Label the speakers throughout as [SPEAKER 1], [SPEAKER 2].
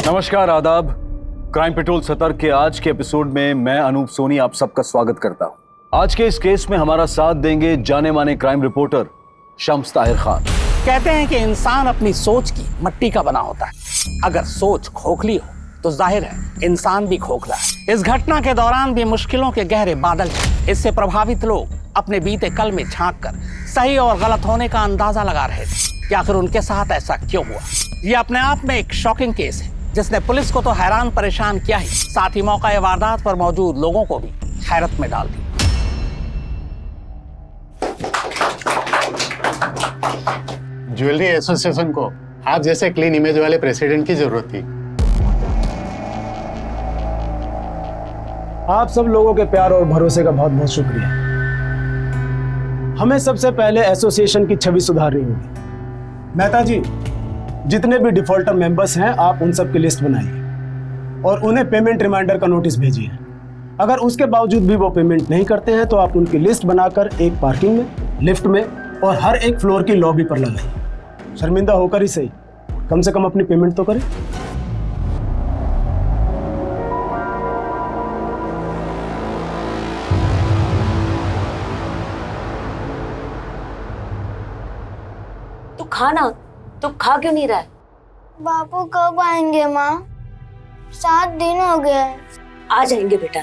[SPEAKER 1] नमस्कार, आदाब। Crime petrol सतर्क के आज के एपिसोड में मैं अनूप सोनी आप सबका स्वागत करता हूं। आज के इस केस में हमारा साथ देंगे जाने माने क्राइम रिपोर्टर शम्स ताहिर खान।
[SPEAKER 2] कहते हैं कि इंसान अपनी सोच की मट्टी का बना होता है। अगर सोच खोखली हो तो जाहिर है इंसान भी खोखला है। इस घटना के दौरान भी मुश्किलों के गहरे बादल थे। इससे प्रभावित लोग अपने बीते कल में झांक कर सही और गलत होने का अंदाजा लगा रहे थे कि आखिर उनके साथ ऐसा क्यों हुआ। ये अपने आप में एक शॉकिंग केस है जिसने पुलिस को तो हैरान परेशान किया ही, साथ ही मौका वारदात पर मौजूद लोगों को भी हैरत में डाल दिया।
[SPEAKER 3] ज्वेलरी एसोसिएशन को आप जैसे क्लीन इमेज वाले प्रेसिडेंट की जरूरत थी।
[SPEAKER 4] आप सब लोगों के प्यार और भरोसे का बहुत बहुत शुक्रिया। हमें सबसे पहले एसोसिएशन की छवि सुधारनी होगी। मेहता जी, जितने भी डिफॉल्टर मेंबर्स हैं आप उन सब की लिस्ट बनाइए और उन्हें पेमेंट रिमाइंडर का नोटिस भेजिए। अगर उसके बावजूद भी वो पेमेंट नहीं करते हैं तो आप उनकी लिस्ट बनाकर एक पार्किंग में, लिफ्ट में और हर एक फ्लोर की लॉबी पर लगाइए। शर्मिंदा होकर ही सही, कम से कम अपनी पेमेंट तो करें।
[SPEAKER 5] तो खा क्यों नहीं रहा है?
[SPEAKER 6] बापू कब आएंगे माँ? 7 दिन हो गए।
[SPEAKER 5] आ जाएंगे बेटा,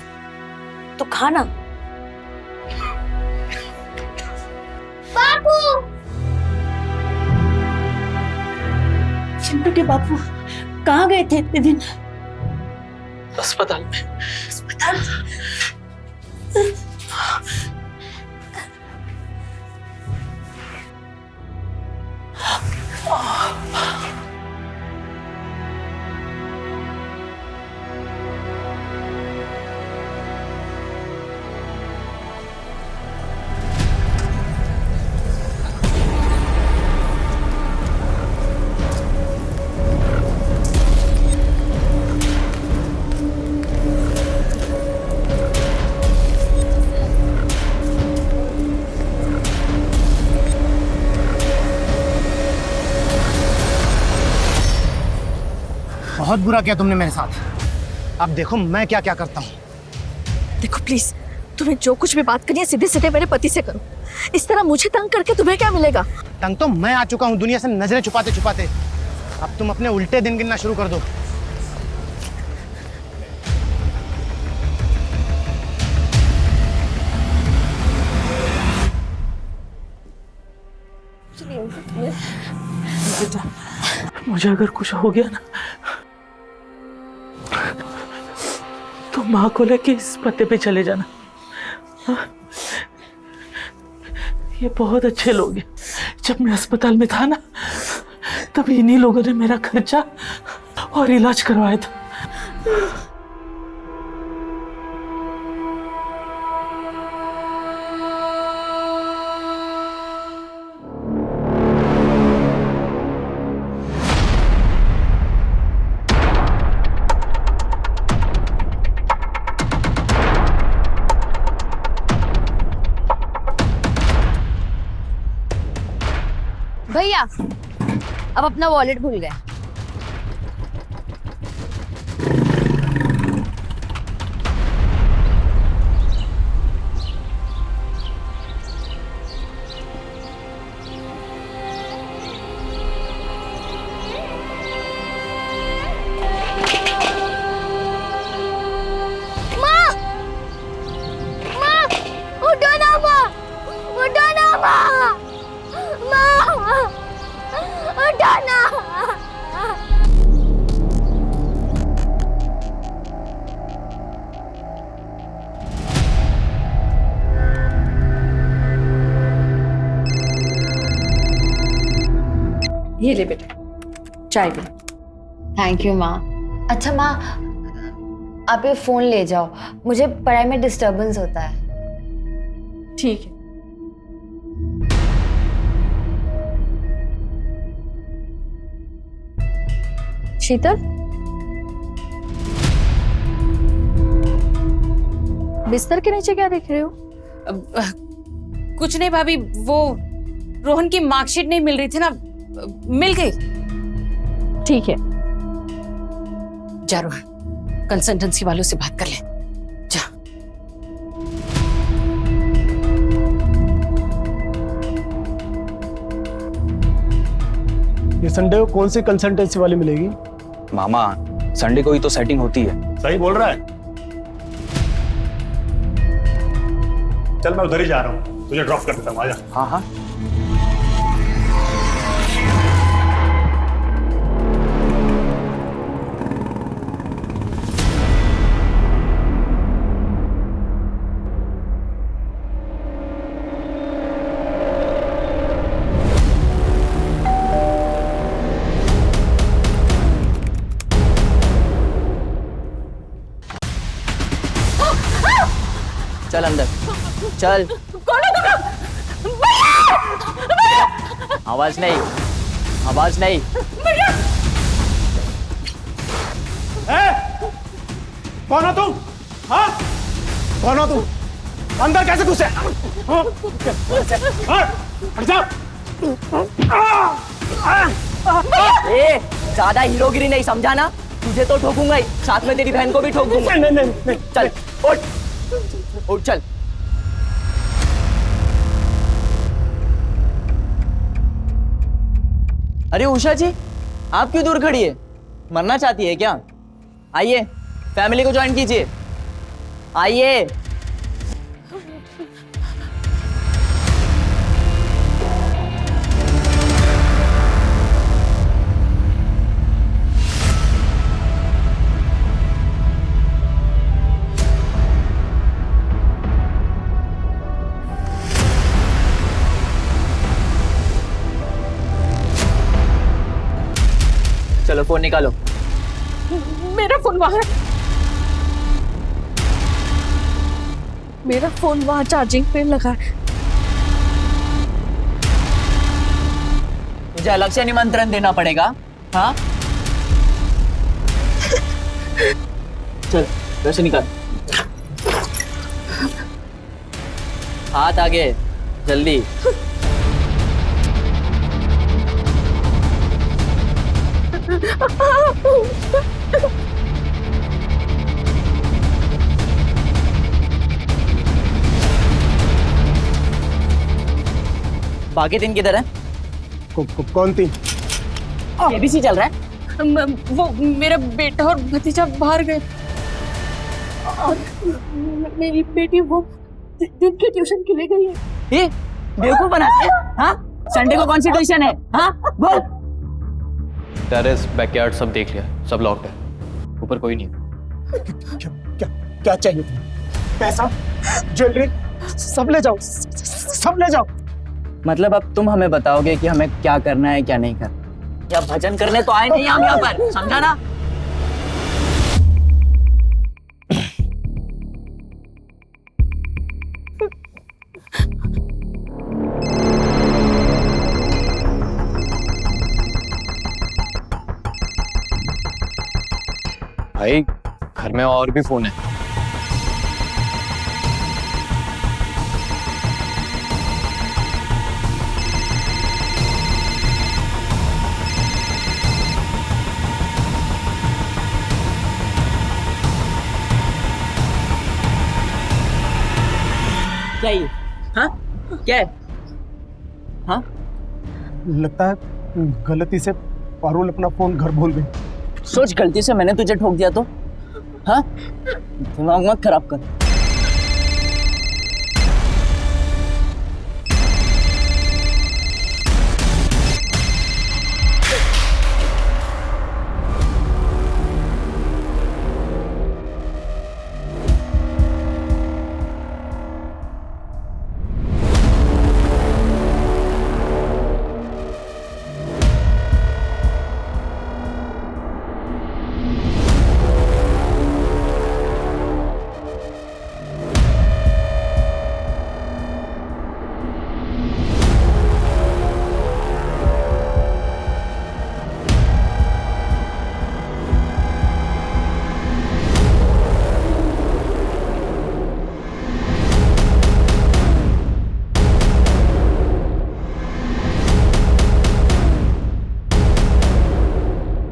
[SPEAKER 5] तो खाना।
[SPEAKER 6] बापू!
[SPEAKER 5] चिंटू के बापू कहाँ गए थे इतने दिन?
[SPEAKER 2] अस्पताल में।
[SPEAKER 5] अस्पताल?
[SPEAKER 7] बहुत बुरा किया तुमने मेरे साथ। अब देखो मैं क्या क्या करता हूँ।
[SPEAKER 8] देखो प्लीज, तुम्हें जो कुछ भी बात करनी है सीधे सीधे मेरे पति से करो। इस तरह मुझे तंग करके तुम्हें क्या मिलेगा?
[SPEAKER 7] तंग तो मैं आ चुका हूँ दुनिया से नजरें छुपाते छुपाते। अब तुम अपने उल्टे दिन गिनना शुरू कर दो।
[SPEAKER 2] बेटा, मुझे अगर कुछ हो गया ना तो माँ को लेके इस पते पे चले जाना। ये बहुत अच्छे लोग हैं। जब मैं अस्पताल में था ना तब इन्हीं लोगों ने मेरा खर्चा और इलाज करवाया था।
[SPEAKER 8] भैया, अब अपना वॉलेट भूल गए।
[SPEAKER 6] माँ! माँ! उठो ना माँ! उठो ना माँ! माँ! उठो ना!
[SPEAKER 8] ये ले बेटा, चाय पी।
[SPEAKER 9] थैंक यू माँ। अच्छा माँ, आप ये फोन ले जाओ, मुझे पढ़ाई में डिस्टरबेंस होता है।
[SPEAKER 8] ठीक है। शीतल, बिस्तर के नीचे क्या देख रहे हो?
[SPEAKER 5] कुछ नहीं भाभी, वो रोहन की मार्कशीट नहीं मिल रही थी ना, मिल गई।
[SPEAKER 8] ठीक है,
[SPEAKER 5] जा रोहन, कंसल्टेंसी वालों से बात कर ले। जा।
[SPEAKER 4] ये संडे को कौन सी कंसल्टेंसी वाली मिलेगी?
[SPEAKER 10] मामा संडे को ही तो सेटिंग होती है।
[SPEAKER 11] सही बोल रहा है। चल मैं उधर ही जा रहा हूँ, तुझे ड्रॉप कर देता हूँ, आजा।
[SPEAKER 10] हाँ हाँ। चल अंदर चल।
[SPEAKER 8] कौन है तुम लोग?
[SPEAKER 10] आवाज नहीं, आवाज नहीं।
[SPEAKER 4] कौन हो तुम? हाँ? कौन हो तुम? अंदर कैसे घुसे? हाँ? हाँ? हट जाओ।
[SPEAKER 10] ए, ज्यादा हीरोगिरी नहीं, समझा ना? तुझे तो ठोकूंगा ही, साथ में तेरी बहन को भी ठोक दूंगा।
[SPEAKER 4] नहीं नहीं नहीं,
[SPEAKER 10] चल उठ उठ चल। अरे उषा जी, आप क्यों दूर खड़ी है? मरना चाहती है क्या? आइए, फैमिली को ज्वाइन कीजिए, आइए। चलो फोन निकालो।
[SPEAKER 8] मेरा फोन वहां है। मेरा फोन वहां चार्जिंग पे लगा है।
[SPEAKER 10] मुझे अलग से निमंत्रण देना पड़ेगा? हाँ चल वैसे निकाल, हाथ आगे, जल्दी। बाकी दिन किधर है?
[SPEAKER 4] कौन थी?
[SPEAKER 10] एबीसी चल रहा है।
[SPEAKER 5] वो मेरा बेटा और भतीजा बाहर गए और मेरी बेटी वो दिन की ट्यूशन के लिए गई है।
[SPEAKER 10] ये बेवकूफ बनाती है? हाँ, संडे को कौन सी ट्यूशन है? हाँ बोल।
[SPEAKER 12] टेरेस, बैकयार्ड सब देख लिया, सब लॉक्ड है, ऊपर कोई नहीं है।
[SPEAKER 4] क्या चाहिए तुम्हें? पैसा, ज्वेलरी, सब ले जाओ, सब ले जाओ।
[SPEAKER 10] मतलब अब तुम हमें बताओगे कि हमें क्या करना है क्या नहीं करना? या भजन करने तो आए नहीं हम यहाँ पर, समझा ना?
[SPEAKER 12] भाई घर में और भी फोन है।
[SPEAKER 10] क्या ये? हाँ क्या है? हाँ
[SPEAKER 4] लगता है गलती से पारुल अपना फोन घर भूल गई।
[SPEAKER 10] सोच, गलती से मैंने तुझे ठोक दिया तो? हाँ, दिमाग मत खराब कर।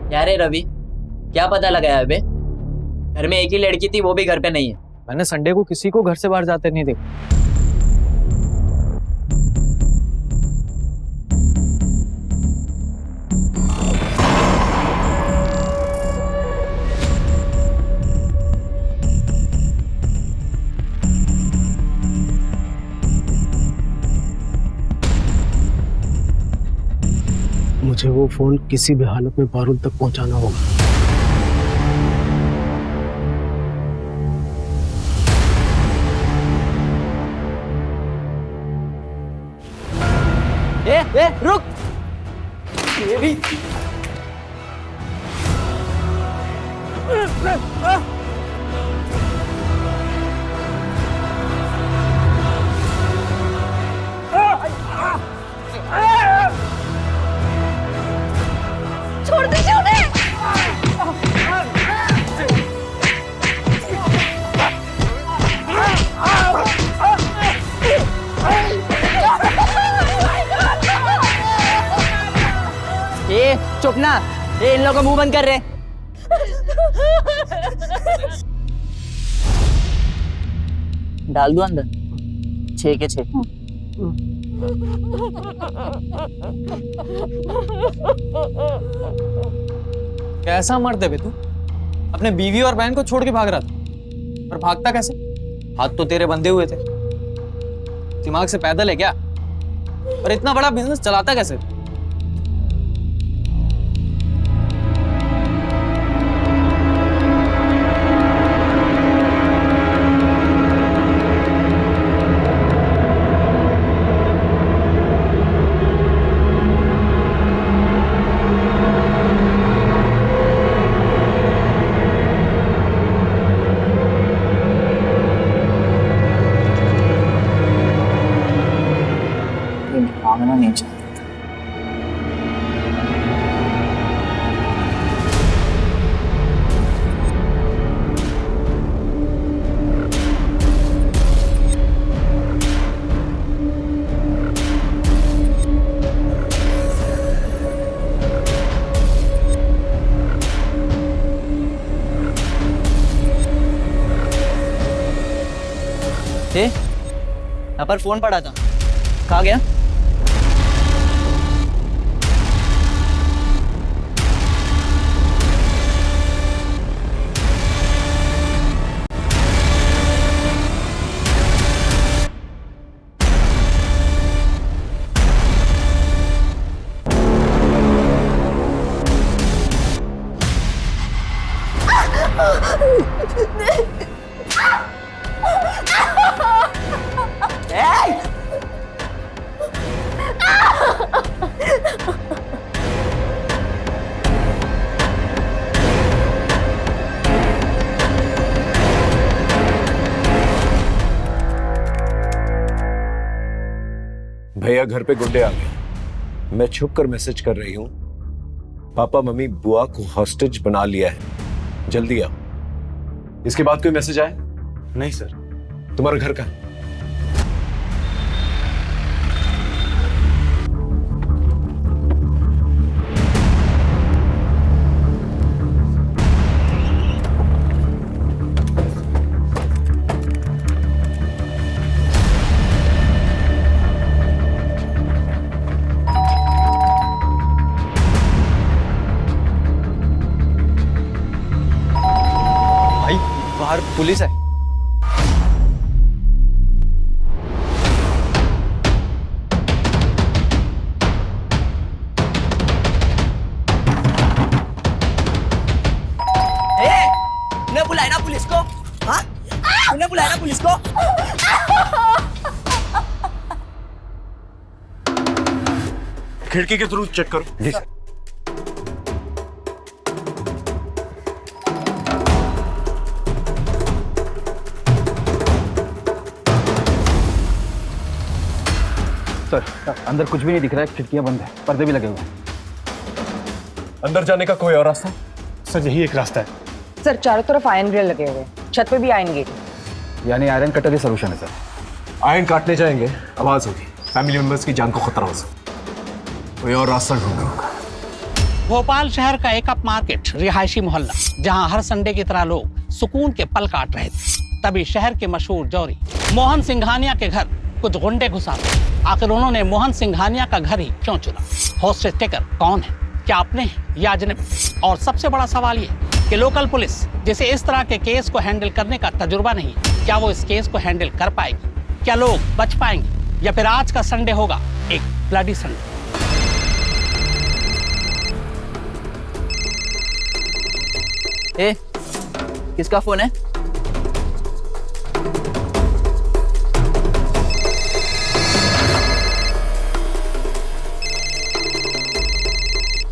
[SPEAKER 10] क्या रे रवि, क्या पता लगाया बे? घर में एक ही लड़की थी, वो भी घर पे नहीं है।
[SPEAKER 12] मैंने संडे को किसी को घर से बाहर जाते नहीं देखा।
[SPEAKER 4] मुझे वो फोन किसी भी हालत में पारुल तक पहुंचाना होगा।
[SPEAKER 10] ए, रुक। ये भी
[SPEAKER 8] छोड़ दीजिए उन्हें।
[SPEAKER 10] ए, चुप ना। ए, इन लोगों का मुंह बंद कर रहे। डाल दो अंदर। 6 के 6।
[SPEAKER 12] कैसा मर्द है बे तू? अपने बीवी और बहन को छोड़ के भाग रहा था, पर भागता कैसे? हाथ तो तेरे बंधे हुए थे। दिमाग से पैदल है क्या? और इतना बड़ा बिजनेस चलाता कैसे?
[SPEAKER 10] भागना नहीं चाहता। यहाँ पर फोन पड़ा था, कहाँ गया?
[SPEAKER 13] भैया घर पे गुंडे आ गए। मैं छुप कर मैसेज कर रही हूँ, पापा मम्मी बुआ को हॉस्टेज बना लिया है, जल्दी आओ।
[SPEAKER 1] इसके बाद कोई मैसेज आया?
[SPEAKER 13] नहीं सर। तुम्हारा घर कहाँ?
[SPEAKER 12] बाहर पुलिस है।
[SPEAKER 10] तूने बुलाया ना पुलिस को? हाँ? तूने बुलाया ना पुलिस को?
[SPEAKER 13] खिड़की के थ्रू चेक करो। जी सर।
[SPEAKER 1] सर, अंदर कुछ भी नहीं दिख रहा है, खिड़कियां बंद है, पर्दे भी लगे हुए हैं।
[SPEAKER 13] अंदर जाने का कोई और रास्ता?
[SPEAKER 11] सर यही एक रास्ता है।
[SPEAKER 14] सर चारों तरफ आयरन ग्रिल लगे हुए हैं, छत पे भी आयरन गेट।
[SPEAKER 1] यानी आयरन कटर ही सोल्यूशन है सर।
[SPEAKER 13] आयरन काटने जाएंगे, आवाज होगी, फैमिली मेंबर्स की जान को खतरा हो सकता। कोई और रास्ता ढूंढो।
[SPEAKER 2] भोपाल शहर का एक अप मार्केट रिहायशी मोहल्ला, जहां हर संडे की तरह लोग सुकून के पल काट रहे थे। तभी शहर के मशहूर जौहरी मोहन सिंघानिया के घर कुछ गुंडे घुस आते। आखिर उन्होंने मोहन सिंघानिया का घर ही क्यों चुना? हॉस्टेज टेकर कौन है? क्या अपने हैं या अजनबी? और सबसे बड़ा सवाल ये कि लोकल पुलिस जिसे इस तरह के केस को हैंडल करने का तजुर्बा नहीं, क्या वो इस केस को हैंडल कर पाएगी? क्या लोग बच पाएंगे या फिर आज का संडे होगा एक ब्लडी संडे?
[SPEAKER 10] ए, किसका फोन है?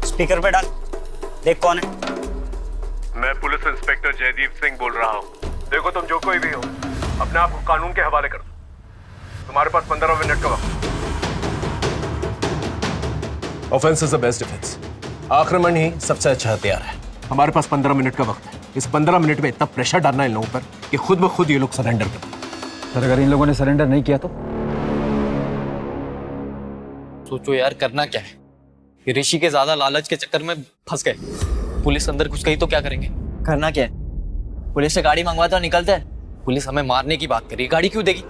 [SPEAKER 15] स्पीकर पे डाल, देख कौन है।
[SPEAKER 16] मैं पुलिस इंस्पेक्टर जयदीप सिंह बोल रहा हूँ। देखो तुम जो कोई भी हो, अपने आप को कानून के हवाले कर दो। तुम्हारे पास 15 मिनट का वक्त।
[SPEAKER 13] Offence is the best defence. आक्रमण ही सबसे अच्छा हथियार है। हमारे पास 15 मिनट का वक्त है। इस 15 मिनट में इतना प्रेशर डालना है इन लोगों पर कि खुद ब खुद ये लोग सरेंडर कर दें।
[SPEAKER 1] सर अगर इन लोगों ने सरेंडर नहीं किया तो?
[SPEAKER 12] सोचो यार, करना क्या है? ये ऋषि के ज्यादा लालच के चक्कर में फंस गए। पुलिस अंदर घुस गई तो क्या करेंगे?
[SPEAKER 10] करना क्या है? पुलिस से गाड़ी मंगवाते और निकलते हैं।
[SPEAKER 12] पुलिस हमें मारने की बात करी, गाड़ी क्यों देगी?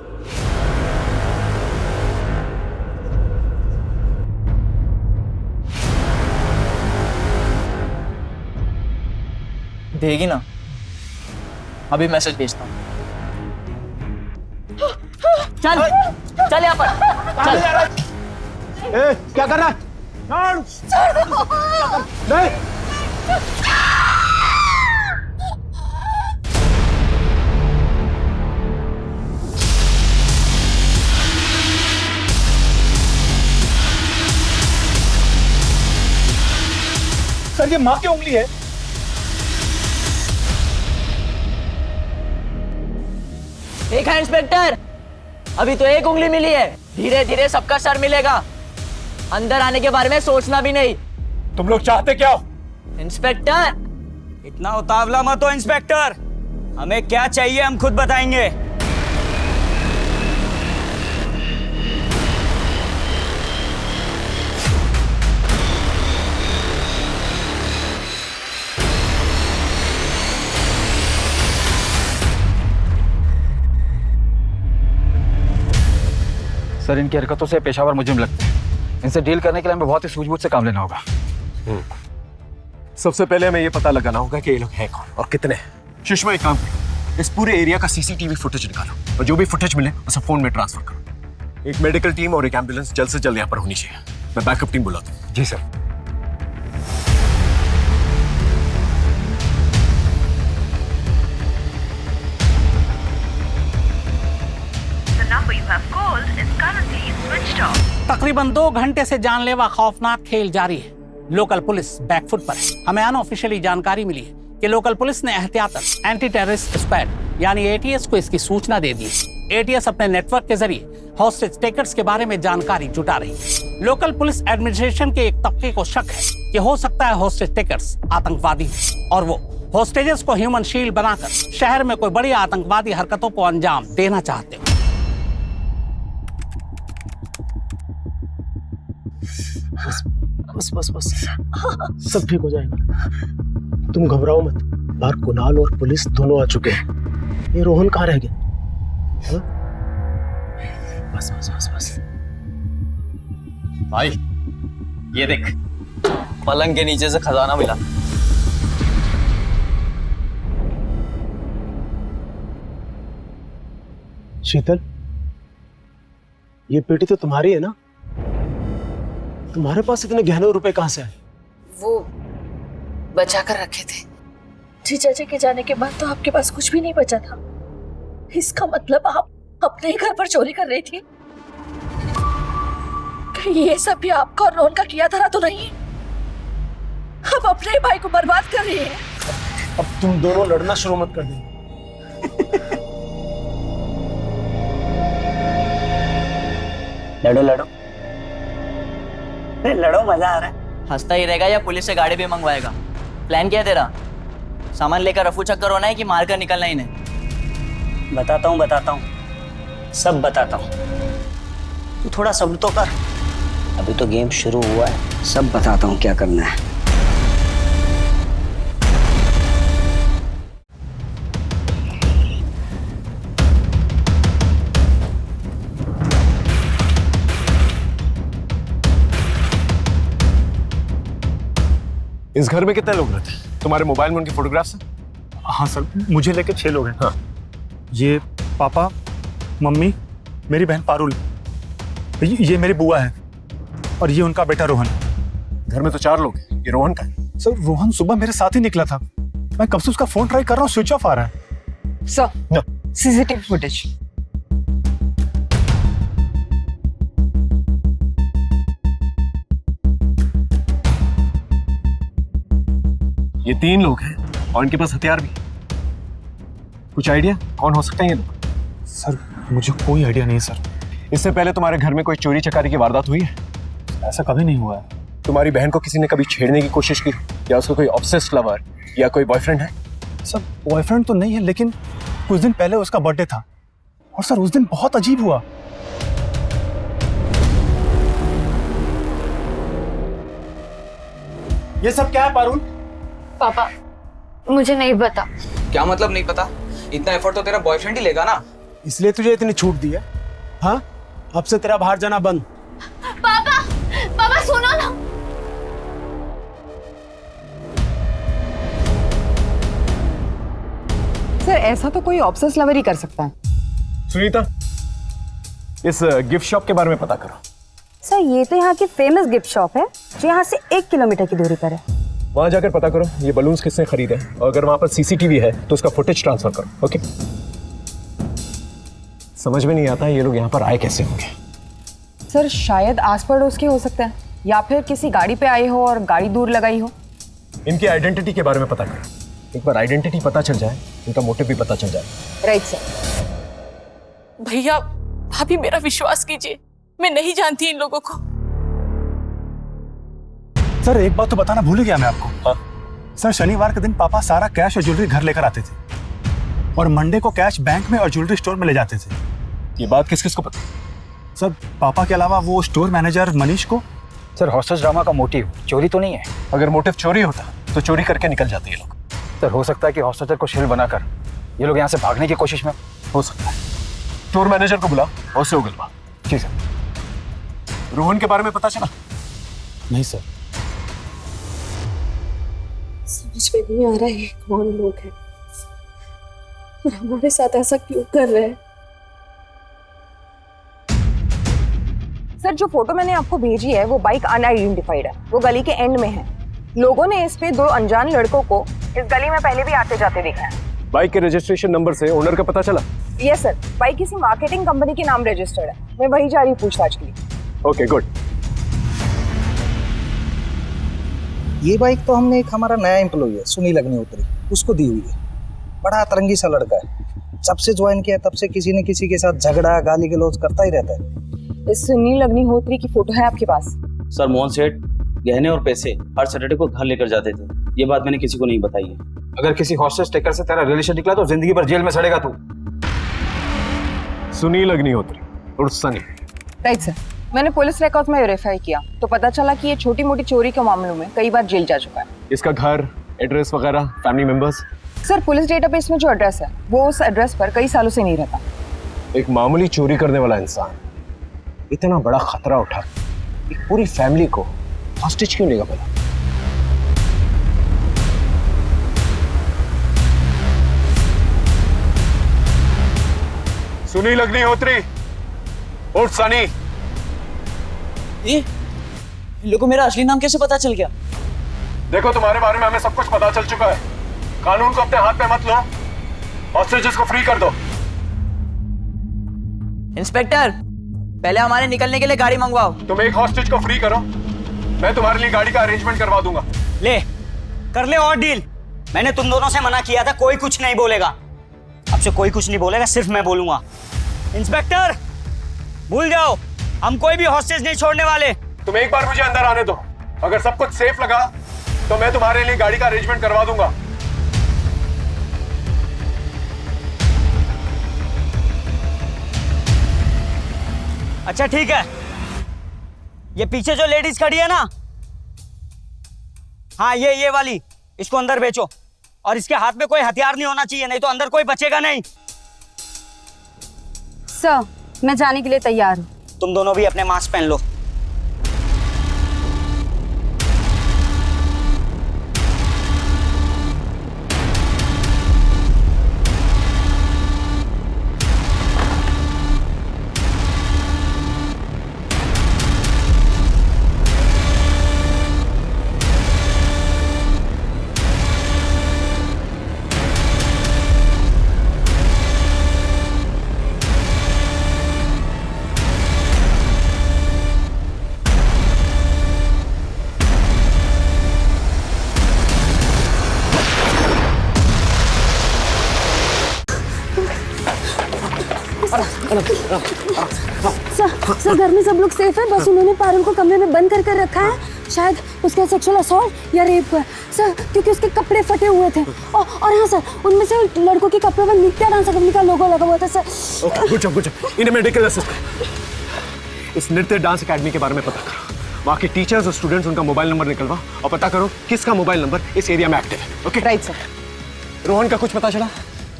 [SPEAKER 10] देगी ना। अभी मैसेज भेजता हूँ। चल चल यहाँ पर चल।
[SPEAKER 4] क्या कर रहा है? नहीं।
[SPEAKER 15] सर ये माँ की उंगली है।
[SPEAKER 10] एक है इंस्पेक्टर, अभी तो एक उंगली मिली है, धीरे धीरे सबका सर मिलेगा। अंदर आने के बारे में सोचना भी नहीं।
[SPEAKER 15] तुम लोग चाहते क्या हो?
[SPEAKER 10] इंस्पेक्टर
[SPEAKER 15] इतना उतावला मत हो इंस्पेक्टर, हमें क्या चाहिए हम खुद बताएंगे।
[SPEAKER 1] सर इनकी हरकतों से पेशावर मुजरिम लगते हैं। इनसे डील करने के लिए हमें बहुत ही सूझबूझ से काम लेना होगा।
[SPEAKER 13] सबसे पहले हमें ये पता लगाना होगा कि ये लोग हैं कौन और कितने हैं। सुषमा एक काम करो, इस पूरे एरिया का सीसीटीवी फुटेज निकालो और जो भी फुटेज मिले उसे फोन में ट्रांसफर करो। एक मेडिकल टीम और एक एम्बुलेंस जल्द से जल्द यहाँ पर होनी चाहिए। मैं बैकअप टीम बुलाता हूँ।
[SPEAKER 1] जी सर।
[SPEAKER 2] तकरीबन 2 घंटे से जानलेवा खौफनाक खेल जारी है। लोकल पुलिस बैकफुट पर है। हमें अनऑफिशियली जानकारी मिली है कि लोकल पुलिस ने एहतियातन एंटी टेररिस्ट स्क्वाड यानी एटीएस को इसकी सूचना दे दी है। एटीएस अपने नेटवर्क के जरिए हॉस्टेज टेकर्स के बारे में जानकारी जुटा रही है। लोकल पुलिस एडमिनिस्ट्रेशन के एक तबके को शक है कि हो सकता है हॉस्टेज टेकर्स आतंकवादी और वो हॉस्टेजेस को ह्यूमन शील्ड बनाकर शहर में कोई बड़ी आतंकवादी हरकतों को अंजाम देना चाहते हो।
[SPEAKER 4] बस बस बस सब ठीक हो जाएगा। तुम घबराओ मत। बाहर कुणाल और पुलिस दोनों आ चुके हैं। ये रोहन कहाँ रह गया? हाँ? बस बस बस बस।
[SPEAKER 12] भाई ये देख, पलंग के नीचे से खजाना मिला।
[SPEAKER 4] शीतल, ये पेटी तो तुम्हारी है ना? तुम्हारे पास इतने गहने रुपए कहाँ से आए?
[SPEAKER 8] वो बचा कर रखे थे। जीजा जी के जाने के बाद तो आपके पास कुछ भी नहीं बचा था। इसका मतलब आप अपने ही घर पर चोरी कर रही थी? कहीं ये सब भी आपका और रोहन का किया धरा तो नहीं? अब अपने ही भाई को बर्बाद कर रही है।
[SPEAKER 4] अब तुम दोनों लड़ना शुरू मत कर देना।
[SPEAKER 15] लड़ो लड़ो, लड़ो, मजा आ रहा है।
[SPEAKER 10] हंसता ही रहेगा या पुलिस से गाड़ी भी मंगवाएगा? प्लान क्या है तेरा? सामान लेकर रफू चक्कर होना है कि मार कर निकलना ही नहीं?
[SPEAKER 15] बताता हूँ, सब बताता हूँ। तू थोड़ा सब्र तो कर, अभी तो गेम शुरू हुआ है। सब बताता हूँ क्या करना है।
[SPEAKER 13] इस घर में कितने लोग रहते हैं? तुम्हारे मोबाइल में उनके फोटोग्राफ्स हैं?
[SPEAKER 11] हाँ सर, मुझे लेके 6 लोग हैं। हाँ, ये पापा, मम्मी, मेरी बहन पारुल, ये मेरी बुआ है और ये उनका बेटा रोहन।
[SPEAKER 13] घर में तो 4 लोग हैं। ये रोहन का है?
[SPEAKER 11] सर रोहन सुबह मेरे साथ ही निकला था, मैं कब से उसका फोन ट्राई कर रहा हूँ, स्विच ऑफ आ रहा है।
[SPEAKER 14] Sir CCTV footage.
[SPEAKER 13] ये 3 लोग हैं और इनके पास हथियार भी। कुछ आइडिया कौन हो सकते हैं ये लोग?
[SPEAKER 11] सर मुझे कोई आइडिया नहीं सर।
[SPEAKER 13] इससे पहले तुम्हारे घर में कोई चोरी चकारी की वारदात हुई है?
[SPEAKER 11] ऐसा कभी नहीं हुआ है।
[SPEAKER 13] तुम्हारी बहन को किसी ने कभी छेड़ने की कोशिश की, या उसका कोई ऑब्सेस्ड लवर या कोई बॉयफ्रेंड है?
[SPEAKER 11] सर बॉयफ्रेंड तो नहीं है, लेकिन कुछ दिन पहले उसका बर्थडे था और सर उस दिन बहुत अजीब हुआ।
[SPEAKER 4] ये सब क्या है पारुल?
[SPEAKER 9] पापा मुझे नहीं पता।
[SPEAKER 12] क्या मतलब नहीं पता? इतना एफर्ट तो तेरा बॉयफ्रेंड ही लेगा ना।
[SPEAKER 4] इसलिए तुझे इतनी छूट दी है? हाँ, अब से तेरा बाहर जाना बंद।
[SPEAKER 9] पापा पापा सुनो ना।
[SPEAKER 14] सर ऐसा तो कोई ऑब्सेस लवर ही कर सकता है।
[SPEAKER 13] सुनीता, इस गिफ्ट शॉप के बारे में पता करो।
[SPEAKER 14] सर ये तो यहाँ की फेमस गिफ्ट शॉप है जो यहाँ से 1 किलोमीटर की दूरी पर है।
[SPEAKER 13] वहां जाकर पता करो ये बलून्स किसने खरीदे, और अगर वहां पर सीसीटीवी है तो उसका फुटेज ट्रांसफर करो। ओके? समझ में नहीं आता ये लोग यहाँ पर आए कैसे होंगे।
[SPEAKER 14] सर शायद आस पड़ोस के हो सकते हैं, या फिर किसी गाड़ी पे आए हो और गाड़ी दूर लगाई हो।
[SPEAKER 13] इनकी आइडेंटिटी के बारे में पता करो। एक बार आइडेंटिटी पता चल जाए, इनका मोटिव भी पता चल जाए।
[SPEAKER 14] Right sir.
[SPEAKER 5] भैया भाभी मेरा विश्वास कीजिए, मैं नहीं जानती इन लोगों को।
[SPEAKER 11] सर एक बात तो बताना भूल गया मैं आपको। हाँ? सर शनिवार के दिन पापा सारा कैश और ज्वेलरी घर लेकर आते थे और मंडे को कैश बैंक में और ज्वेलरी स्टोर में ले जाते थे।
[SPEAKER 13] ये बात किस किस को पता?
[SPEAKER 11] सर पापा के अलावा वो स्टोर मैनेजर मनीष को।
[SPEAKER 15] सर हॉस्टेज ड्रामा का मोटिव चोरी तो नहीं है?
[SPEAKER 13] अगर मोटिव चोरी होता तो चोरी करके निकल जाते ये लोग।
[SPEAKER 15] सर हो सकता है कि हॉस्टेजर को शील्ड बनाकर ये लोग यहाँ से भागने की कोशिश में।
[SPEAKER 13] हो सकता है। स्टोर मैनेजर को बुला और उसे उगलवा।
[SPEAKER 15] ठीक है।
[SPEAKER 13] रोहन के बारे में पता चला?
[SPEAKER 11] नहीं सर।
[SPEAKER 5] समझ में नहीं आ रहा है कौन लोग हैं और हमारे साथ ऐसा क्यों कर रहे हैं।
[SPEAKER 14] सर जो फोटो मैंने आपको भेजी है वो बाइक अनआइडेंटिफाइड है, वो गली के एंड में है। लोगों ने इस पे 2 अनजान लड़कों को इस गली में पहले भी आते जाते देखा है।
[SPEAKER 13] बाइक के रजिस्ट्रेशन नंबर से ओनर का पता चला?
[SPEAKER 14] यस सर, बाइक किसी मार्केटिंग कंपनी के नाम रजिस्टर्ड है। मैं वही जा रही हूँ पूछताछ के लिए।
[SPEAKER 13] Okay good.
[SPEAKER 17] ये बाइक तो हमने एक हमारा नया एम्प्लॉय है सुनील अग्निहोत्री, उसको दी हुई है। बड़ा अतरंगी सा लड़का है, जब से ज्वाइन किया तब से किसी न किसी के साथ झगड़ा गाली गलौज करता ही रहता है।
[SPEAKER 14] इस सुनील अग्निहोत्री की फोटो है आपके पास?
[SPEAKER 18] सर मोहन सेठ गहने और पैसे हर सैटरडे को घर लेकर जाते थे, ये बात मैंने किसी को नहीं बताई है।
[SPEAKER 15] अगर किसी हॉस्टेज टेकर से तेरा रिलेशन निकला तो जिंदगी भर जेल में सड़ेगा तू।
[SPEAKER 13] सुनील अग्निहोत्री और सनी।
[SPEAKER 14] राइट सर, मैंने पुलिस रिकॉर्ड में वेरीफाई किया तो पता चला कि ये छोटी मोटी चोरी के मामलों में कई बार जेल जा चुका है।
[SPEAKER 13] इसका घर, एड्रेस वगैरह, family members?
[SPEAKER 14] Sir police database में जो एड्रेस है वो उस एड्रेस पर कई सालों से नहीं रहता।
[SPEAKER 13] एक मामूली चोरी करने वाला इंसान इतना बड़ा खतरा उठा एक पूरी फैमिली को हॉस्टेज क्यों लेगा भला? सुनील अग्निहोत्री और सनी।
[SPEAKER 10] ये लोगों को मेरा असली नाम कैसे पता चल गया?
[SPEAKER 13] देखो तुम्हारे बारे में हमें सब कुछ पता चल चुका है। कानून को अपने हाथ में मत लो, हॉस्टेजेस को फ्री कर दो।
[SPEAKER 10] इंस्पेक्टर पहले हमारे निकलने के लिए गाड़ी मंगवाओ।
[SPEAKER 13] तुम एक हॉस्टेज को फ्री करो, मैं तुम्हारे लिए गाड़ी का अरेंजमेंट करवा दूंगा।
[SPEAKER 15] ले कर ले और डील। मैंने तुम दोनों से मना किया था, कोई कुछ नहीं बोलेगा। अब से कोई कुछ नहीं बोलेगा, सिर्फ मैं बोलूंगा। इंस्पेक्टर भूल जाओ, हम कोई भी हॉस्टेज नहीं छोड़ने वाले।
[SPEAKER 13] तुम एक बार मुझे अंदर आने दो, अगर सब कुछ सेफ लगा तो मैं तुम्हारे लिए गाड़ी का अरेंजमेंट करवा दूंगा।
[SPEAKER 15] अच्छा ठीक है, ये पीछे जो लेडीज खड़ी है ना, हाँ ये वाली, इसको अंदर बेचो और इसके हाथ में कोई हथियार नहीं होना चाहिए, नहीं तो अंदर कोई बचेगा नहीं।
[SPEAKER 14] सर मैं जाने के लिए तैयार हूँ।
[SPEAKER 15] तुम दोनों भी अपने मास्क पहन लो।
[SPEAKER 5] सर घर में सब लोग सेफ है, बस उन्होंने पारुल को कमरे में बंद कर रखा है। शायद उसका सेक्सुअल असॉल्ट या रेप हुआ है सर, क्योंकि उसके कपड़े फटे हुए थे। और हाँ सर, उनमें से लड़कों के कपड़े पर नित्या डांस अकेडमी का लोगो लगा हुआ था सर।
[SPEAKER 13] Okay, good job. इन्हें मेडिकल असिस्टेंट इस नृत्य डांस एकेडमी के बारे में पता करो। वहाँ के टीचर्स और स्टूडेंट्स, उनका मोबाइल नंबर निकलवा और पता करो किसका मोबाइल नंबर इस एरिया में एक्टिव है। Okay
[SPEAKER 14] right sir.
[SPEAKER 13] रोहन का कुछ पता चला?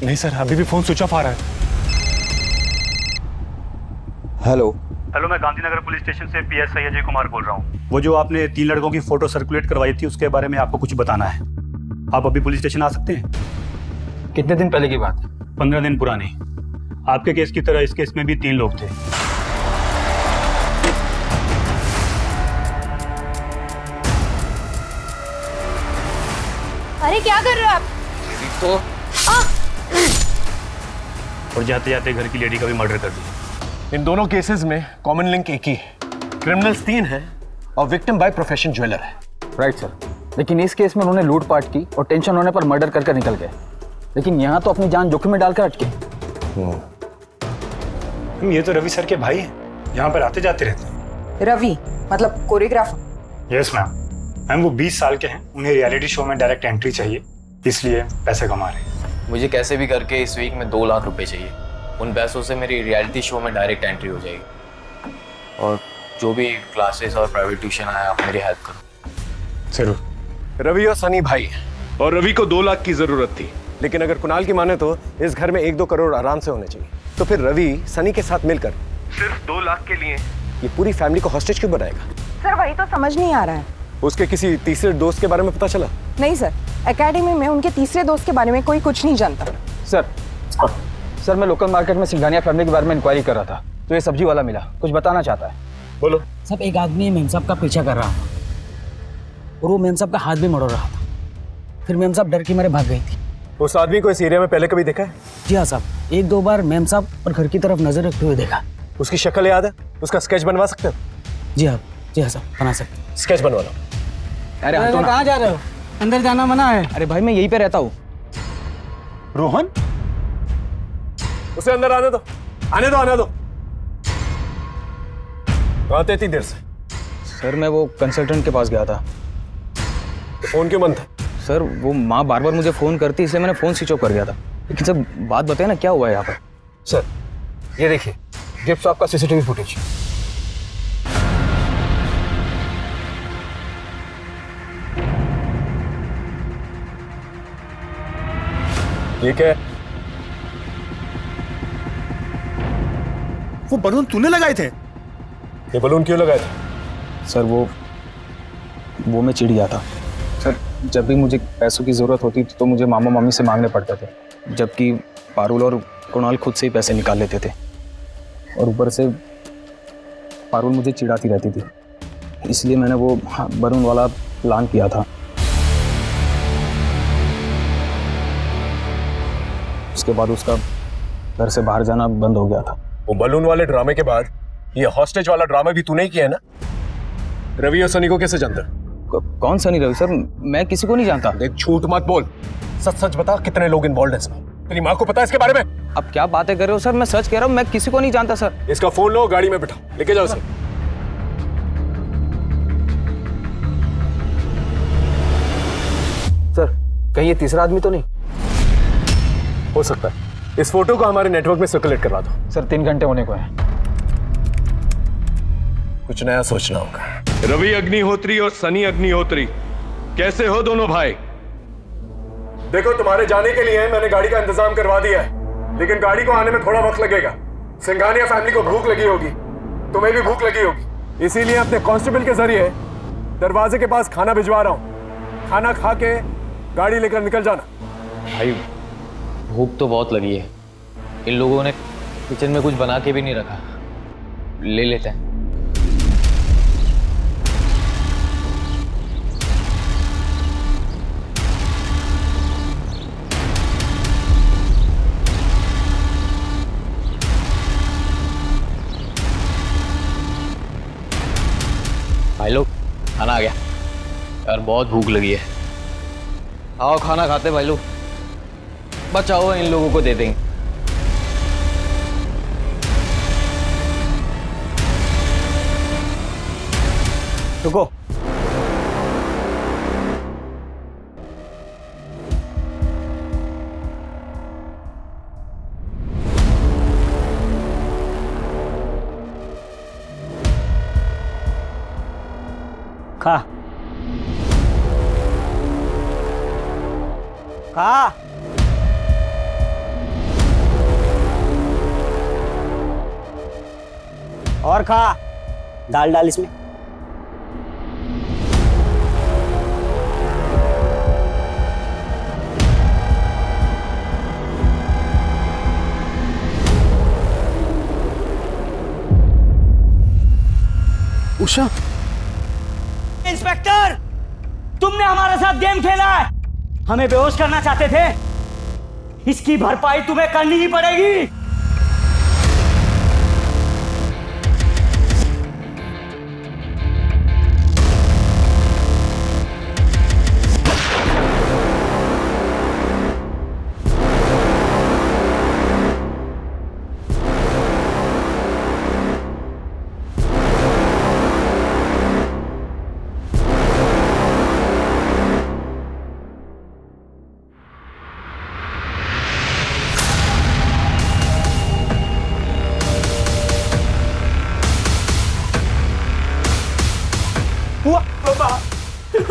[SPEAKER 11] नहीं सर, अभी भी फोन स्विच ऑफ आ रहा है।
[SPEAKER 19] हेलो
[SPEAKER 11] हेलो, मैं गांधीनगर पुलिस स्टेशन से पीएसआई अजय कुमार बोल रहा हूँ। वो जो आपने 3 लड़कों की फोटो सर्कुलेट करवाई थी, उसके बारे में आपको कुछ बताना है। आप अभी पुलिस स्टेशन आ सकते हैं?
[SPEAKER 12] कितने दिन पहले की बात?
[SPEAKER 11] 15 दिन पुरानी। आपके केस की तरह इस केस में भी 3 लोग थे।
[SPEAKER 5] अरे क्या कर रहे हो आप?
[SPEAKER 12] तो
[SPEAKER 11] और जाते जाते घर की लेडी का भी मर्डर कर दिया।
[SPEAKER 13] इन दोनों केसेस में कॉमन लिंक एक ही है, क्रिमिनल्स 3 हैं और विक्टिम बाय प्रोफेशन ज्वेलर है।
[SPEAKER 12] राइट सर, लेकिन इस केस में उन्होंने लूटपाट की और टेंशन होने पर मर्डर कर निकल गए, लेकिन यहाँ तो अपनी जान जोखिम में डालकर अटके।
[SPEAKER 11] ये तो रवि सर के भाई हैं, यहाँ पर आते जाते रहते हैं।
[SPEAKER 14] रवि मतलब कोरियोग्राफर?
[SPEAKER 11] Yes ma'am. मैम वो 20 साल के हैं, उन्हें रियलिटी शो में डायरेक्ट एंट्री चाहिए, इसलिए पैसे कमा रहे हैं।
[SPEAKER 12] मुझे कैसे भी करके इस वीक में 2 लाख रुपए चाहिए। उन पैसों से मेरी रियलिटी शो में डायरेक्ट एंट्री हो जाएगी, और जो भी क्लासेस और प्राइवेट ट्यूशन आया, आप मेरी हेल्प करो।
[SPEAKER 13] जरूर। रवि और सनी भाई हैं, और रवि को 2 लाख की जरूरत थी, लेकिन अगर कुणाल की माने तो इस घर में 1-2 करोड़ आराम से होने चाहिए। तो फिर रवि सनी के साथ मिलकर सिर्फ 2 लाख के लिए ये पूरी फैमिली को हॉस्टेज क्यों बनाएगा?
[SPEAKER 14] सर वही तो समझ नहीं आ रहा है।
[SPEAKER 13] उसके किसी तीसरे दोस्त के बारे में पता चला?
[SPEAKER 14] नहीं सर, एकेडमी में उनके तीसरे दोस्त के बारे में कोई कुछ नहीं जानता।
[SPEAKER 12] सर मैं लोकल मार्केट में सिंघानिया फैमिली के बारे में इंक्वायरी कर रहा था, तो ये सब्जी वाला मिला, कुछ बताना चाहता है।
[SPEAKER 13] बोलो।
[SPEAKER 2] सब एक आदमी मेम साहब का पीछा कर रहा था और वो मेम साहब का हाथ भी मरोड़ रहा था। फिर मेम साहब डर के मारे भाग गई थी।
[SPEAKER 13] उस आदमी को इस एरिया में पहले कभी देखा है?
[SPEAKER 2] जी हाँ साहब, 1-2 बार मेम साहब और घर की तरफ नजर रखते हुए देखा।
[SPEAKER 13] उसकी शक्ल याद है? उसका स्केच बनवा सकते हो?
[SPEAKER 2] जी हाँ साहब, बना सकते।
[SPEAKER 13] स्केच बनवा लो।
[SPEAKER 2] अरे कहाँ जा रहे हो? अंदर जाना मना है।
[SPEAKER 12] अरे भाई मैं यहीं पे रहता हूँ।
[SPEAKER 13] रोहन, उसे अंदर आने दो, आने दो। कहाँ थे इतनी देर से?
[SPEAKER 12] सर मैं वो कंसल्टेंट के पास गया था।
[SPEAKER 13] तो फोन क्यों बंद था?
[SPEAKER 12] सर वो माँ बार बार मुझे फोन करती, इसलिए मैंने फोन स्विच ऑफ कर गया था। लेकिन सर बात बताए ना, क्या हुआ है यहाँ पर?
[SPEAKER 13] सर ये देखिए, गिफ्ट शॉप का सीसीटीवी फुटेज। ये क्या है?
[SPEAKER 11] वो बलून तूने लगाए थे?
[SPEAKER 13] ये बलून क्यों लगाए थे?
[SPEAKER 12] सर वो मैं चिढ़ गया था। सर जब भी मुझे पैसों की ज़रूरत होती थी तो मुझे मामा मामी से मांगने पड़ते थे, जबकि पारुल और कुणाल खुद से ही पैसे निकाल लेते थे। और ऊपर से पारुल मुझे चिढ़ाती रहती थी, इसलिए मैंने वो बलून वाला प्लान किया था। उसके बाद उसका घर से बाहर जाना बंद हो गया था।
[SPEAKER 13] वो बलून वाले ड्रामे के बाद ये हॉस्टेज वाला ड्रामा भी तूने ही किया है ना? रवि और सनी को कैसे जानता?
[SPEAKER 12] कौन सनी? रवि सर मैं किसी को नहीं जानता।
[SPEAKER 13] देख झूठ मत बोल, सच बता, कितने लोग इन्वॉल्व हैं इसमें? तेरी माँ को पता है इसके बारे में?
[SPEAKER 12] अब क्या बातें कर रहे हो सर? मैं सच कह रहा हूँ, मैं किसी को नहीं जानता सर।
[SPEAKER 13] इसका फोन लो, गाड़ी में बिठा, लेके जाओ सर।
[SPEAKER 12] सर कहीं ये तीसरा आदमी तो नहीं?
[SPEAKER 13] हो सकता है। इस फोटो को हमारे नेटवर्क में सर्कुलेट करवा दो।
[SPEAKER 12] सर 3 घंटे होने को है।
[SPEAKER 13] कुछ नया सोचना होगा।
[SPEAKER 16] रवि अग्निहोत्री और सनी अग्निहोत्री, कैसे हो दोनों भाई?
[SPEAKER 13] देखो तुम्हारे जाने के लिए मैंने गाड़ी का इंतजाम करवा दिया है, लेकिन गाड़ी को आने में थोड़ा वक्त लगेगा। सिंघानिया फैमिली को भूख लगी होगी, तुम्हें भी भूख लगी होगी, इसीलिए अपने कांस्टेबल के जरिए दरवाजे के पास खाना भिजवा रहा हूँ। खाना खा के गाड़ी लेकर निकल जाना।
[SPEAKER 12] भाई भूख तो बहुत लगी है, इन लोगों ने किचन में कुछ बना के भी नहीं रखा, ले लेते हैं। भाई लोग खाना आ गया यार, बहुत भूख लगी है। आओ खाना खाते भाई लोग, बचाओ इन लोगों को दे देंगे।
[SPEAKER 15] रुको। खा खा। और खा। दाल डाल इसमें।
[SPEAKER 1] उषा।
[SPEAKER 15] इंस्पेक्टर, तुमने हमारे साथ गेम खेला है, हमें बेहोश करना चाहते थे, इसकी भरपाई तुम्हें करनी ही पड़ेगी।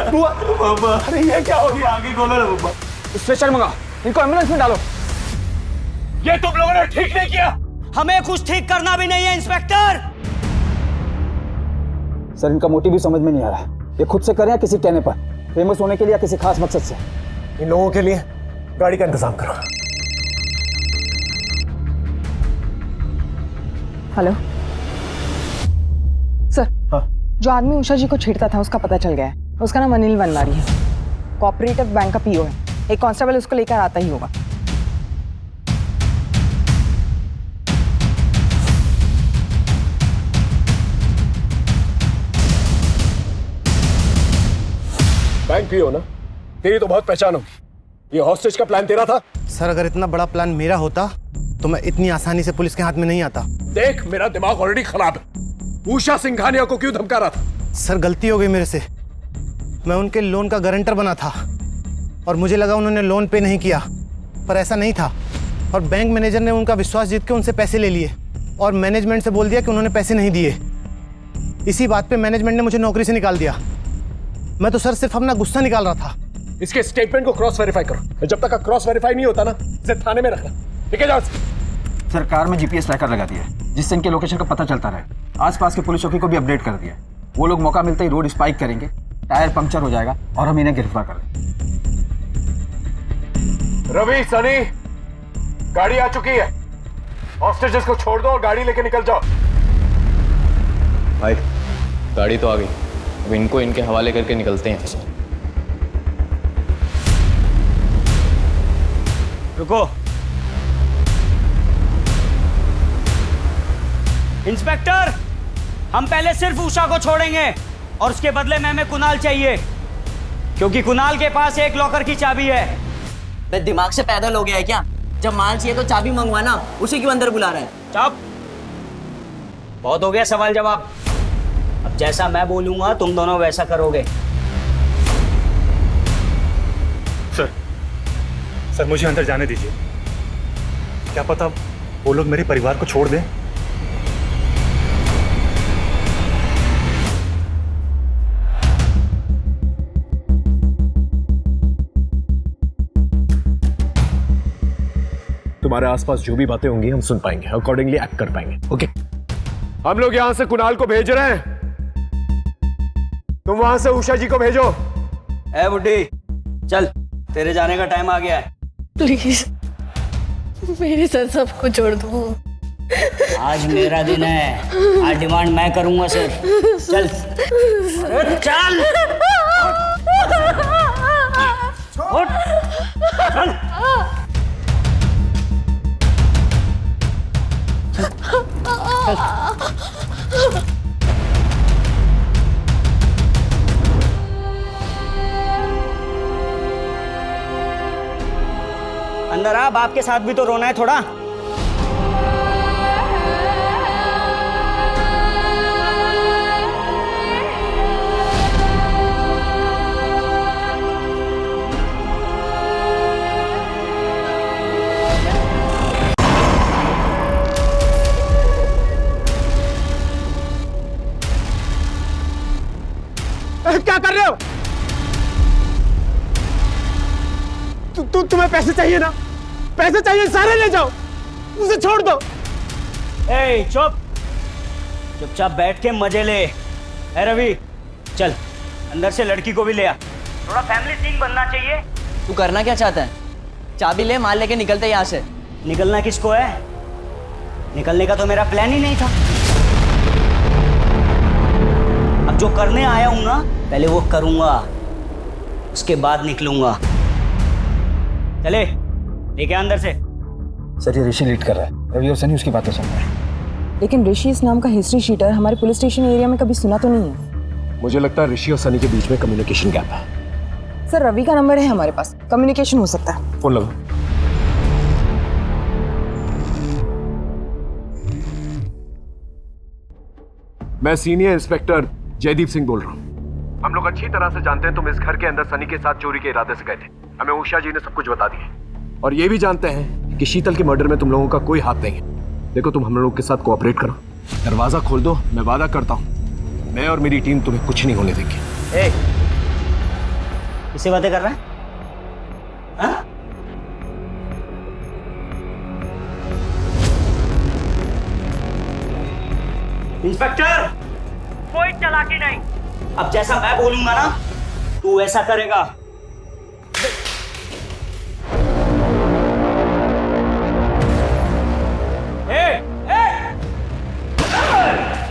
[SPEAKER 13] बुआ, अरे ये क्या हो गया? आगे खोलो ना बुआ।
[SPEAKER 2] स्ट्रेचर मंगा, इनको एम्बुलेंस में डालो।
[SPEAKER 13] ये तुम लोगों ने ठीक नहीं किया।
[SPEAKER 15] हमें कुछ ठीक करना भी नहीं है इंस्पेक्टर।
[SPEAKER 2] सर, इनका मोटिव भी समझ में नहीं आ रहा। ये खुद से करें या किसी कहने पर, फेमस होने के लिए या किसी खास मकसद से।
[SPEAKER 13] इन लोगों के लिए गाड़ी का इंतजाम करो।
[SPEAKER 14] Hello sir. जो आदमी उषा जी को छेड़ता था उसका पता चल गया है। उसका नाम अनिल वनवारी है, कोऑपरेटिव बैंक का पीओ है। एक कांस्टेबल उसको लेकर आता ही होगा।
[SPEAKER 13] बैंक पीओ ना, तेरी तो बहुत पहचान होगी। ये हॉस्टेज का प्लान तेरा था?
[SPEAKER 7] सर, अगर इतना बड़ा प्लान मेरा होता तो मैं इतनी आसानी से पुलिस के हाथ में नहीं आता।
[SPEAKER 13] देख, मेरा दिमाग ऑलरेडी खराब है। उषा सिंघानिया को क्यों धमका रहा था?
[SPEAKER 7] सर, गलती हो गई मेरे से। मैं उनके लोन का गारंटर बना था और मुझे लगा उन्होंने लोन पे नहीं किया, पर ऐसा नहीं था। और बैंक मैनेजर ने उनका विश्वास जीत के उनसे पैसे ले लिए और मैनेजमेंट से बोल दिया कि उन्होंने पैसे नहीं दिए। इसी बात पे मैनेजमेंट ने मुझे नौकरी से निकाल दिया। मैं तो सर सिर्फ अपना गुस्सा निकाल रहा था।
[SPEAKER 13] इसके स्टेटमेंट को क्रॉस वेरीफाई करो। जब तक क्रॉस वेरीफाई नहीं होता ना, इसे थाने में रखना। ठीक है? जाओ।
[SPEAKER 2] सरकार में जीपीएस ट्रैकर लगा दिया है, जिससे इनके लोकेशन का पता चलता रहे। आसपास के पुलिस चौकी को भी अपडेट कर दिया। वो लोग मौका मिलते ही रोड स्पाइक करेंगे, टायर पंक्चर हो जाएगा और हम इन्हें गिरफ्तार कर लेंगे।
[SPEAKER 13] रवि, सनी, गाड़ी आ चुकी है। हॉस्टेजेस को छोड़ दो और गाड़ी लेके निकल जाओ।
[SPEAKER 12] भाई, गाड़ी तो आ गई, अब इनको इनके हवाले करके निकलते हैं।
[SPEAKER 15] रुको। इंस्पेक्टर, हम पहले सिर्फ उषा को छोड़ेंगे और उसके बदले में हमें कुणाल चाहिए, क्योंकि कुणाल के पास एक लॉकर की चाबी है।
[SPEAKER 10] बे दिमाग से पैदल हो गया है क्या? जब माल चाहिए तो चाबी मंगवाना, उसी क्यों अंदर बुला रहा है?
[SPEAKER 15] चुप। बहुत हो गया सवाल जवाब। अब जैसा मैं बोलूंगा तुम दोनों वैसा करोगे।
[SPEAKER 11] सर, मुझे अंदर जाने दीजिए। क्या पता वो लोग मेरे परिवार को छोड़ दें।
[SPEAKER 13] तुम्हारे आसपास जो भी बातें होंगी हम सुन पाएंगे, अकॉर्डिंगली एक्ट कर पाएंगे। ओके? हम लोग यहां से कुणाल को भेज रहे हैं, तुम वहां से उषा जी को भेजो।
[SPEAKER 15] ए बुड्ढी, चल, तेरे जाने का टाइम आ गया है।
[SPEAKER 8] प्लीज मेरे साथ सबको छोड़ दो।
[SPEAKER 15] आज मेरा दिन है, आज डिमांड मैं करूंगा सिर्फ। चल। अरे चल। उठ। चल। अंदर आ, बाप के साथ भी तो रोना है थोड़ा।
[SPEAKER 4] पैसे चाहिए ना, पैसे चाहिए, सारे ले जाओ, उसे छोड़ दो।
[SPEAKER 15] ए चुप, चुपचाप बैठ के मजे ले। ए रवि, चल अंदर से लड़की को भी ले आ, थोड़ा फैमिली सीन बनना चाहिए।
[SPEAKER 10] तू करना क्या चाहता है? चाबी ले, माल लेके निकलते यहाँ से।
[SPEAKER 15] निकलना किसको है? निकलने का तो मेरा प्लान ही नहीं था। अब जो करने आया हूं ना, पहले वो करूंगा, उसके बाद निकलूंगा। चले, लेके अंदर से।
[SPEAKER 19] सर ये ऋषि लीड कर रहा है, रवि और सनी उसकी बातें सुन रहे हैं।
[SPEAKER 14] लेकिन ऋषि इस नाम का हिस्ट्री शीटर हमारे पुलिस स्टेशन एरिया में कभी सुना तो नहीं है।
[SPEAKER 13] मुझे लगता है ऋषि और सनी के बीच में कम्युनिकेशन गैप है।
[SPEAKER 14] सर रवि का नंबर है हमारे पास, कम्युनिकेशन हो सकता है।
[SPEAKER 13] फोन लगाओ। मैं सीनियर इंस्पेक्टर जयदीप सिंह बोल रहा हूँ। हम लोग अच्छी तरह से जानते हैं तुम इस घर के अंदर सनी के साथ चोरी के इरादे से गए थे। हमें उषा जी ने सब कुछ बता दिया और ये भी जानते हैं कि शीतल के मर्डर में तुम लोगों का कोई हाथ नहीं है। देखो तुम हम लोगों के साथ कोऑपरेट करो, दरवाजा खोल दो, मैं वादा करता हूँ मैं और मेरी टीम तुम्हें कुछ नहीं होने देंगे।
[SPEAKER 15] ए, किससे बातें कर रहा है? हाँ? इंस्पेक्टर, कोई चालाकी नहीं। अब जैसा मैं बोलूंगा ना, तू ऐसा करेगा।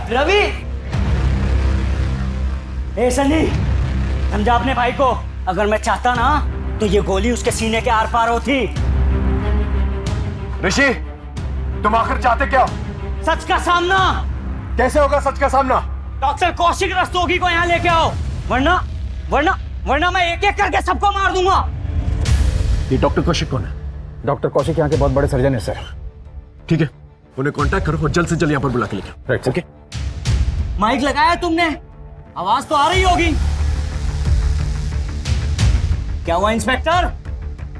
[SPEAKER 10] रवि!
[SPEAKER 15] ए सनी, समझा अपने भाई को। अगर मैं चाहता ना तो ये गोली उसके सीने के आर पार होती।
[SPEAKER 13] ऋषि, तुम आखिर चाहते क्या?
[SPEAKER 15] सच का सामना।
[SPEAKER 13] कैसे होगा सच का सामना?
[SPEAKER 15] डॉक्टर कौशिक रस्तोगी को यहाँ लेके आओ, वरना वरना वरना मैं एक एक करके सबको मार दूंगा।
[SPEAKER 13] ये डॉक्टर कौशिक कौन है?
[SPEAKER 19] डॉक्टर कौशिक यहाँ के बहुत बड़े सर्जन है सर।
[SPEAKER 13] ठीक है, उन्हें कांटेक्ट करो और जल्द से जल्द यहाँ पर बुला के लेके आओ। Right, okay.
[SPEAKER 15] माइक लगाया तुमने? आवाज तो आ रही होगी। क्या हुआ इंस्पेक्टर?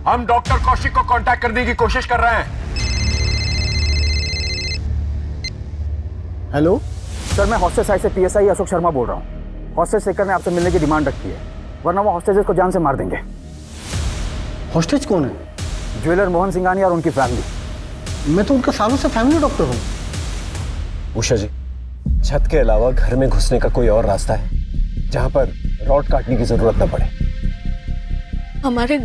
[SPEAKER 13] हम डॉक्टर कौशिक को कांटेक्ट करने की कोशिश कर रहे हैं।
[SPEAKER 19] हेलो सर, मैं हॉस्टेज साइड से पीएसआई अशोक शर्मा बोल रहा हूँ। हॉस्टेज शेखर ने आपसे मिलने की डिमांड रखी है, वरना वो हॉस्टेजेस को जान से मार देंगे।
[SPEAKER 4] हॉस्टेज कौन है?
[SPEAKER 19] ज्वेलर मोहन सिंघानी और उनकी फैमिली।
[SPEAKER 4] मैं तो उनका सालों से फैमिली डॉक्टर हूँ।
[SPEAKER 13] उषा जी, छत के अलावा घर में घुसने का कोई और रास्ता है जहां पर रॉड काटने की जरूरत न पड़े?
[SPEAKER 8] हमारे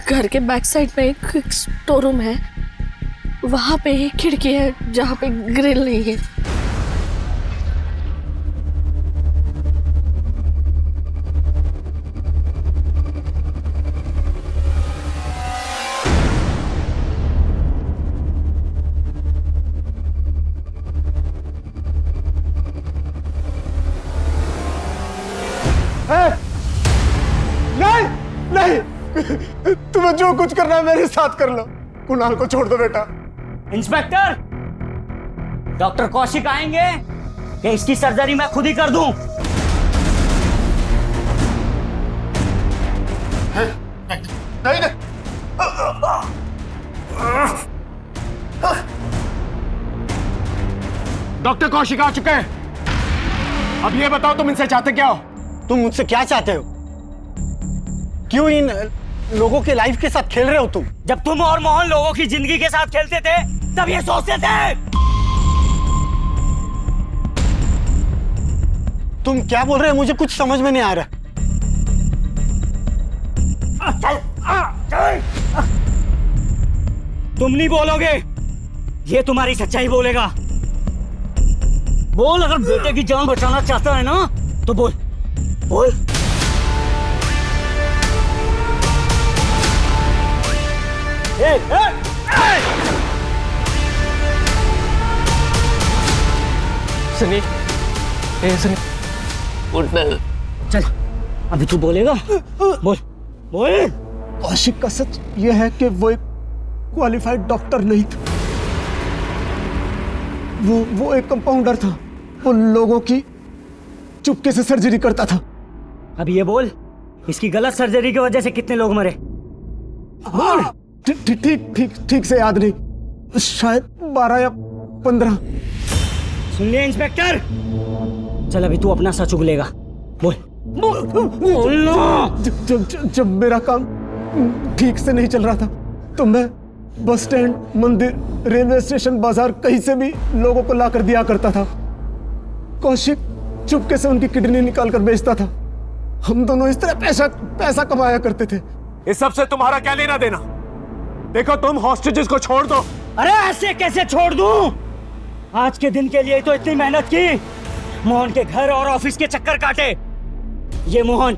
[SPEAKER 8] घर के बैक साइड में एक स्टोर रूम है, वहां पे एक खिड़की है जहां पे ग्रिल नहीं है।
[SPEAKER 4] नहीं नहीं, तुम्हें जो कुछ करना है मेरे साथ कर लो। कुणाल को छोड़ दो बेटा।
[SPEAKER 15] इंस्पेक्टर, डॉक्टर कौशिक आएंगे कि इसकी सर्जरी मैं खुद ही कर दूं?
[SPEAKER 13] नहीं नहीं, डॉक्टर कौशिक आ चुके हैं। अब ये बताओ तुम इनसे चाहते क्या हो?
[SPEAKER 4] तुम मुझसे क्या चाहते हो? क्यों इन लोगों के लाइफ के साथ खेल रहे हो तुम?
[SPEAKER 15] जब तुम और मोहन लोगों की जिंदगी के साथ खेलते थे तब ये सोचते थे।
[SPEAKER 4] तुम क्या बोल रहे हो? मुझे कुछ समझ में नहीं आ रहा।
[SPEAKER 15] तुम नहीं बोलोगे, ये तुम्हारी सच्चाई बोलेगा। बोल, अगर बेटे की जान बचाना चाहता है ना तो बोल बोल।
[SPEAKER 12] सनी, सनी, उठना।
[SPEAKER 15] चल, अभी तू बोलेगा। बोल बोल।
[SPEAKER 4] कौशिक का सच यह है कि वो एक क्वालिफाइड डॉक्टर नहीं था। वो एक कंपाउंडर था। वो लोगों की चुपके से सर्जरी करता था।
[SPEAKER 15] अब ये बोल, इसकी गलत सर्जरी की वजह से कितने लोग मरे? बोल।
[SPEAKER 4] ठीक से याद नहीं, शायद 12 या 15।
[SPEAKER 15] सुन लिया इंस्पेक्टर? चल अभी तू अपना सच उगलेगा। बोल बोल।
[SPEAKER 4] जब मेरा काम ठीक से नहीं चल रहा था तो मैं बस स्टैंड, मंदिर, रेलवे स्टेशन, बाजार कहीं से भी लोगों को लाकर दिया करता था। कौशिक चुपके से उनकी किडनी निकाल कर बेचता था। हम दोनों इस तरह पैसा कमाया करते थे।
[SPEAKER 13] इस सब से तुम्हारा क्या लेना देना? देखो तुम हॉस्टेजेस को छोड़ दो।
[SPEAKER 15] अरे ऐसे कैसे छोड़ दूं? आज के दिन के लिए तो इतनी मेहनत की, मोहन के घर और ऑफिस के चक्कर काटे। ये मोहन,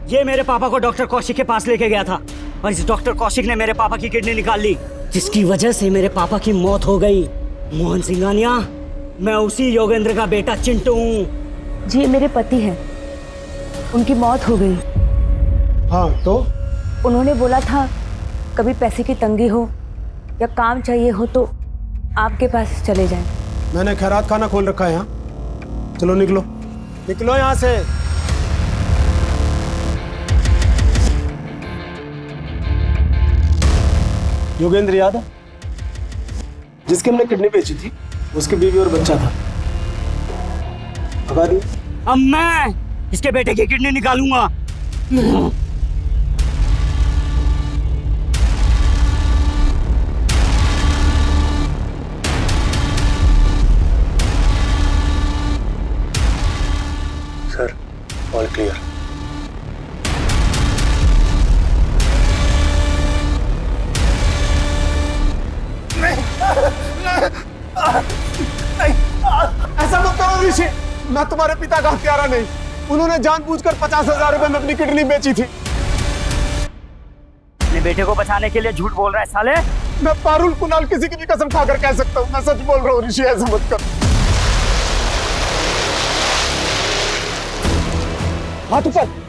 [SPEAKER 15] ये मेरे पापा को डॉक्टर कौशिक के पास लेके गया था और इस डॉक्टर कौशिक ने मेरे पापा की किडनी निकाल ली, जिसकी वजह से मेरे पापा की मौत हो गई। मोहन सिंघानिया, मैं उसी योगेंद्र का बेटा चिंटू हूँ।
[SPEAKER 5] जी, मेरे पति हैं, उनकी मौत हो गई।
[SPEAKER 4] हाँ तो?
[SPEAKER 5] उन्होंने बोला था कभी पैसे की तंगी हो या काम चाहिए हो तो आपके पास चले जाएं।
[SPEAKER 4] मैंने खैरात खाना खोल रखा है यहाँ। चलो निकलो, निकलो यहाँ से। योगेंद्र याद है, जिसकी हमने किडनी बेची थी, उसकी बीवी और बच्चा था। भगा दी।
[SPEAKER 15] अब मैं इसके बेटे की किडनी निकालूंगा।
[SPEAKER 3] Sir, all clear.
[SPEAKER 4] ऐसा मत करो ऋषि, मैं तुम्हारे पिता का हत्यारा नहीं। उन्होंने जानबूझकर 50,000 रुपए में अपनी किडनी बेची थी।
[SPEAKER 15] अपने बेटे को बचाने के लिए झूठ बोल रहा है साले।
[SPEAKER 4] मैं पारुल कुणाल किसी की भी कसम खाकर कह सकता हूँ, मैं सच बोल रहा हूँ ऋषि, ऐसा मत कर। हाथ ऊपर।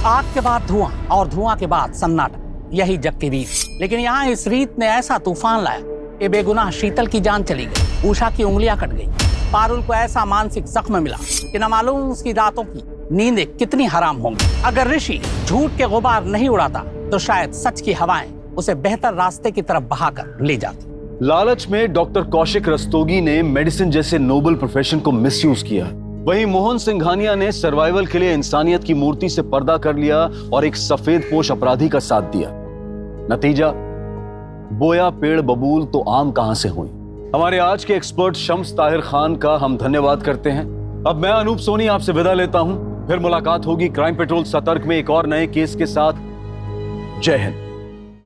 [SPEAKER 2] आग के बाद धुआं और धुआं के बाद सन्नाटा, यही जग के बीच। लेकिन यहाँ इस रीत ने ऐसा तूफान लाया कि बेगुनाह शीतल की जान चली गई, उषा की उंगलियां कट गई, पारुल को ऐसा मानसिक जख्म मिला कि न मालूम उसकी रातों की नींदें कितनी हराम होंगी। अगर ऋषि झूठ के गुबार नहीं उड़ाता तो शायद सच की हवाएं उसे बेहतर रास्ते की तरफ बहाकर ले जाती।
[SPEAKER 1] लालच में डॉक्टर कौशिक रस्तोगी ने मेडिसिन जैसे नोबल प्रोफेशन को मिसयूज किया। वहीं मोहन सिंघानिया ने सर्वाइवल के लिए इंसानियत की मूर्ति से पर्दा कर लिया और एक सफेद पोश अपराधी का साथ दिया। नतीजा, बोया पेड़ बबूल तो आम कहां से हुई। हमारे आज के एक्सपर्ट शम्स ताहिर खान का हम धन्यवाद करते हैं। अब मैं अनूप सोनी आपसे विदा लेता हूं। फिर मुलाकात होगी क्राइम पेट्रोल सतर्क में एक और नए केस के साथ। जय हिंद।